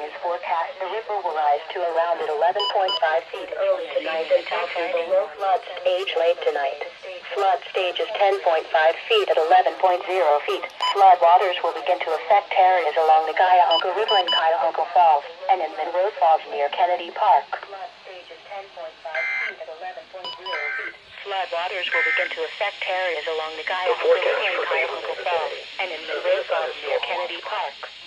flooding is forecast. The river will rise to around at 11.5 feet early tonight until below flood stage late tonight. Flood stage is 10.5 feet at 11.0 feet. Flood waters will begin to affect areas along the Cuyahoga River and Cuyahoga Falls, and in Monroe Falls near Kennedy Park. Flood stage is 10.5 feet at 11.0 feet. Flood waters will begin to affect areas along the Cuyahoga River and Cuyahoga Falls, and in Monroe Falls near Kennedy Park.